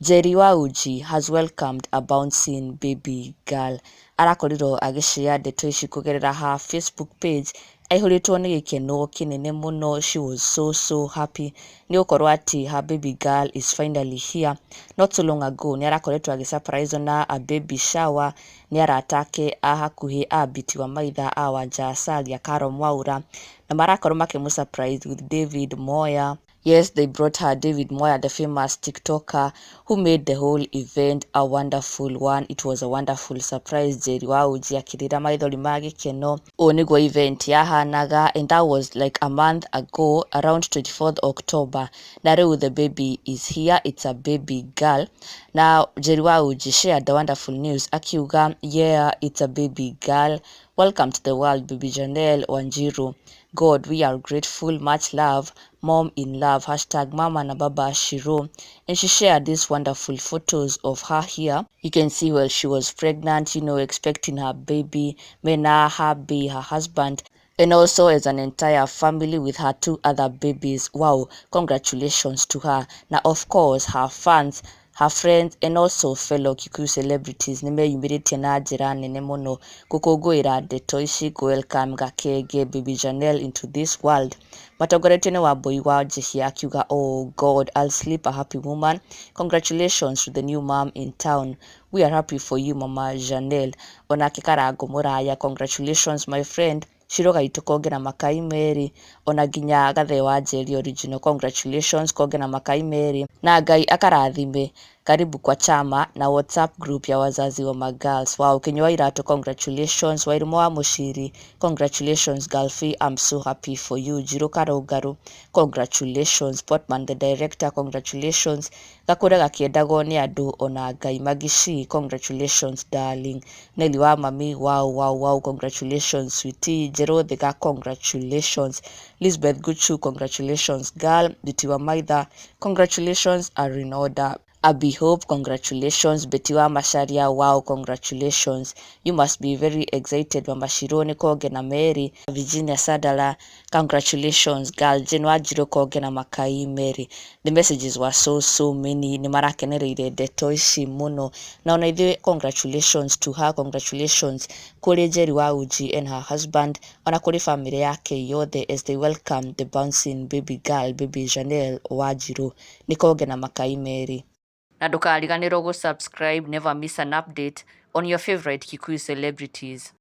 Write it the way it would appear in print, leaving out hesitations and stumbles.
Njeri wa Uji has welcomed a bouncing baby girl. Arakorirwo agĩshare ndeto ici kũgerera her Facebook page. Aihũrĩtwo nĩ gĩkeno kĩnene mũno. She was so happy nĩ gũkorwo atĩ her baby girl is finally here. Not so long ago nĩ arakoretwo agĩsurprise na a baby shower nĩ arata ake a hakuhĩ a Biti wa Maitha a Wanja Salia Karo Mwaura na marakorwo makĩmũsurprise with David Moya. Yes, they brought her David Moya, the famous TikToker, who made the whole event a wonderful one. It was a wonderful surprise. Njeri wa Uji akĩrĩra Maithori ma Gîkeno. Ũũ nĩguo event yahanaga, and that was like a month ago, around 24th October. Na rĩu the baby is here. It's a baby girl. Now, Njeri wa Uji shared the wonderful news. Akiuga, yeah, it's a baby girl. Welcome to the world, baby Janelle Wanjiru. God, we are grateful. Much love. Mom in love. Hashtag Mama na Baba Shiro. And she shared these wonderful photos of her here. You can see while she was pregnant, expecting her baby, Mena, Habi, her husband, and also as an entire family with her 2 other babies. Wow, congratulations to her. Now, of course, her fans, her friends, and also fellow Kikuyu celebrities nimeyumĩrĩtie na njĩra nene mũno gũkũngũĩra ndeto ici welcome gakenge baby Janelle into this world. Matongoretio nĩ Wambui wa Njihia akiuga, oh God, I'll sleep a happy woman. Congratulations to the new mom in town. We are happy for you, Mama Janelle. Onake Karango Mũraya, congratulations my friend. Shiro gaitũ konge na makai merĩ, ona nginya Gathe wa Njeri original, congratulations konge na makai merĩ, na Ngai akarathime. Karibu kwa chama na WhatsApp group ya wazazi wa magirls. Wow, Kenyo wa Iratu, congratulations. Wairumo wa Mushiri, congratulations Galfi, I'm so happy for you. Jiro Karogaru, congratulations. Portman the director, congratulations. Gakũra gakĩendagwo nĩ andũ ona Ngai. Magishi, congratulations darling. Nelly wa Mami, wow, congratulations sweetie. Jero Thega, congratulations. Lisbeth Guchu, congratulations girl. Biti wa Maitha, congratulations are in order. Abi Hope, congratulations. Betty wa Masharia, wow, congratulations. You must be very excited. Mama Shironi Koge na Mary. Virginia Sadala, congratulations girl. Jane Wajiro Koge na Makai Mary. The messages were so many. Ni marakenereire ndeto ici muno. Na ona ithuĩ congratulations to her, congratulations kũrĩ Njeri wa Uji and her husband, ona kũrĩ family yake yothe as they welcome the bouncing baby girl, baby Janelle Wanjiru. Ni Koge na Makai Mary. Na ndũkariganĩrwo gũ subscribe, never miss an update on your favorite Kikuyu celebrities.